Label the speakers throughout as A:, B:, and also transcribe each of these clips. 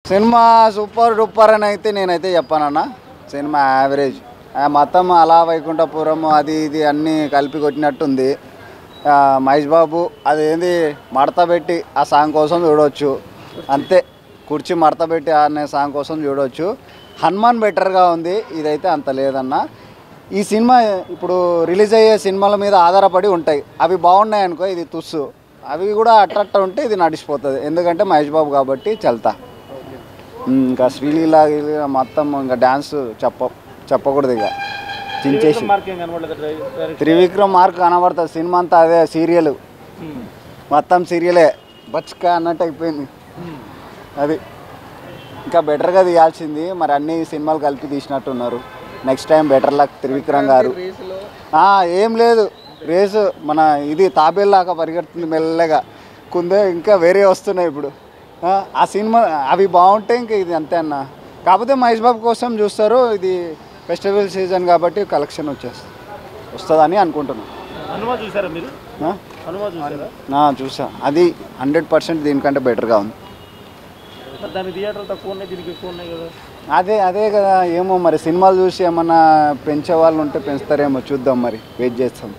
A: Cinema super duper అని అయితే నేనైతే చెప్పానన్నా. సినిమా యావరేజ్, మొత్తం అలా వైకుంఠపురం అది ఇది అన్నీ కలిపి కొట్టినట్టుంది. మహేష్ బాబు అదేంది మడత పెట్టి ఆ సాంగ్ కోసం చూడవచ్చు అంతే. కుర్చీ మడత పెట్టి అనే సాంగ్ కోసం చూడవచ్చు. హనుమాన్ బెటర్గా ఉంది, ఇదైతే అంత లేదన్నా. ఈ సినిమా ఇప్పుడు రిలీజ్ అయ్యే సినిమాల మీద ఆధారపడి ఉంటాయి. అవి బాగున్నాయి అనుకో ఇది తుస్సు, అవి కూడా అట్ట ఉంటే ఇది నడిచిపోతుంది. ఎందుకంటే మహేష్ బాబు కాబట్టి చల్తా. ఇంకా శ్రీలీల మొత్తం ఇంకా డ్యాన్స్ చెప్పకూడదు, ఇక చించేసి. త్రివిక్రమ్ మార్క్ కనబడుతుంది. సినిమా అంతా అదే సీరియల్, మొత్తం సీరియలే బచ్కా అన్నట్టు అయిపోయింది. అది ఇంకా బెటర్గా తీయాల్సింది. మరి అన్ని సినిమాలు కలిపి తీసినట్టున్నారు. Next time better luck Trivikram గారు. ఏం లేదు రేసు, మన ఇది తాబేల్లాగా పరిగెడుతుంది మెల్లగా. కుందే ఇంకా వేరే వస్తున్నాయి ఇప్పుడు. ఆ సినిమా అవి బాగుంటే ఇంకా ఇది అంతే అన్న. కాకపోతే మహేష్ బాబు కోసం చూస్తారు. ఇది ఫెస్టివల్ సీజన్ కాబట్టి కలెక్షన్ వస్తుందని అనుకుంటున్నాను. చూసా, అది 100% దీనికంటే బెటర్గా ఉంది. అదే కదా, ఏమో మరి సినిమాలు చూసి ఏమన్నా పెంచే వాళ్ళు ఉంటే పెంచుతారేమో, చూద్దాం. మరి వెయిట్ చేస్తాం.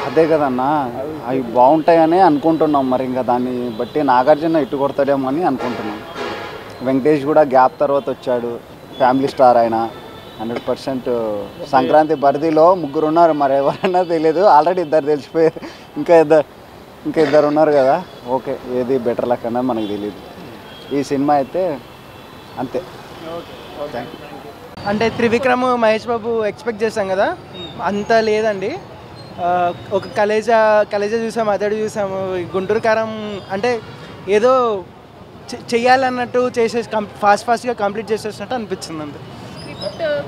A: అదే కదన్నా, అవి బాగుంటాయని అనుకుంటున్నాం. మరి ఇంకా దాన్ని బట్టి నాగార్జున ఇటు కొడతాడేమో అని అనుకుంటున్నాం. వెంకటేష్ కూడా గ్యాప్ తర్వాత వచ్చాడు, ఫ్యామిలీ స్టార్ ఆయన 100%. సంక్రాంతి బరిదిలో 3 ఉన్నారు, మరి ఎవరైనా తెలియదు. ఆల్రెడీ 2 తెలిసిపోయారు, ఇంకా ఇద్దరు ఉన్నారు కదా. ఓకే, ఏది బెటర్ లక్ అన్నది మనకు తెలియదు. ఈ సినిమా అయితే అంతే. Thank you.
B: అంటే త్రివిక్రమ్ మహేష్ బాబు ఎక్స్పెక్ట్ చేస్తాం కదా, అంత లేదండి. ఒక కలేజా చూసాము, అతడు చూసాము. గుంటూరు కారం అంటే ఏదో చెయ్యాలన్నట్టు చేసేసి ఫాస్ట్గా కంప్లీట్ చేసేసినట్టు అనిపించింది. అంతే.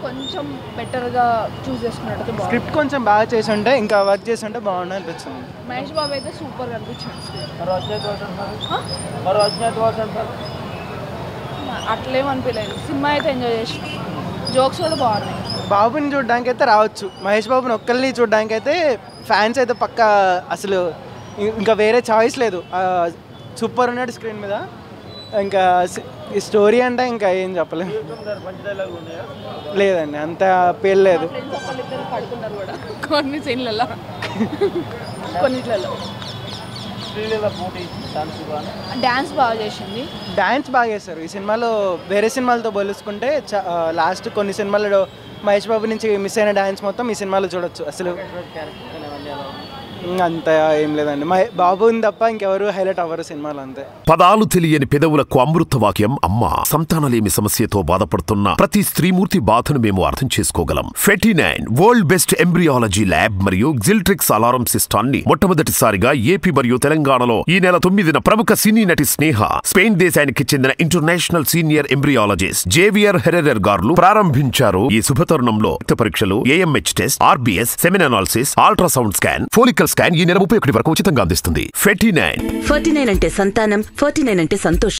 C: కొంచెం బెటర్గా చూస్ చేసుకున్నట్టు,
B: స్క్రిప్ట్ కొంచెం బాగా చేసి ఉంటే, ఇంకా వర్క్ చేసి ఉంటే బాగుంది అనిపించింది.
C: మహేష్ బాబు అయితే సూపర్గా అనిపించింది. అట్లేమనిపించలేదు. సినిమా అయితే ఎంజాయ్ చేసి, జోక్స్ కూడా బాగున్నాయి.
B: బాబుని చూడడానికి అయితే రావచ్చు. మహేష్ బాబుని ఒక్కరిని చూడడానికి అయితే ఫ్యాన్స్ అయితే పక్కా, అసలు ఇంకా వేరే చాయిస్ లేదు. సూపర్ ఉన్నాడు స్క్రీన్ మీద. ఇంకా ఈ స్టోరీ అంటే ఇంకా ఏం చెప్పలేదు. లేదండి, అంత పేర్లేదు.
C: కొన్నిట్లలో డాన్స్ బాగా చేసింది.
B: డాన్స్ బాగా చేస్తారు ఈ సినిమాలో. వేరే సినిమాలతో పోల్చుకుంటే లాస్ట్ కొన్ని సినిమాల్లో మహేష్ బాబు నుంచి మిస్ అయిన డాన్స్ మొత్తం ఈ సినిమాలో చూడొచ్చు. అసలు అంత ఏం లేదండి, బాబుని తప్ప ఇంకెవరు హైలైట్ అవ్వరు సినిమాలో. అంతే.
D: పదాలు తెలియని పెదవులకు అమృత వాక్యం అమ్మ. సంతానలేమి సమస్యతో బాధపడుతున్న ప్రతి స్త్రీమూర్తి బాధను మేము అర్థం చేసుకోగలం. 49 వరల్డ్ బెస్ట్ ఎంబ్రియాలజీ ల్యాబ్ మరియు జిల్ట్రిక్స్ అలారం సిస్టాన్ని మొట్టమొదటిసారిగా ఏపీ మరియు తెలంగాణలో ఈ నెల 9న ప్రముఖ సినీ నటి స్నేహ, స్పెయిన్ దేశానికి చెందిన international senior embryologist Javier Herrera గారు ప్రారంభించారు. ఈ శుభతరుణంలో రక్త పరీక్షలు, AMH test, RBS, semen analysis, ultrasound scan, follicle scan ఈ నెల 31 వరకు ఉచితంగా అందిస్తుంది. 49
E: అంటే సంతానం, 49 అంటే సంతోషం.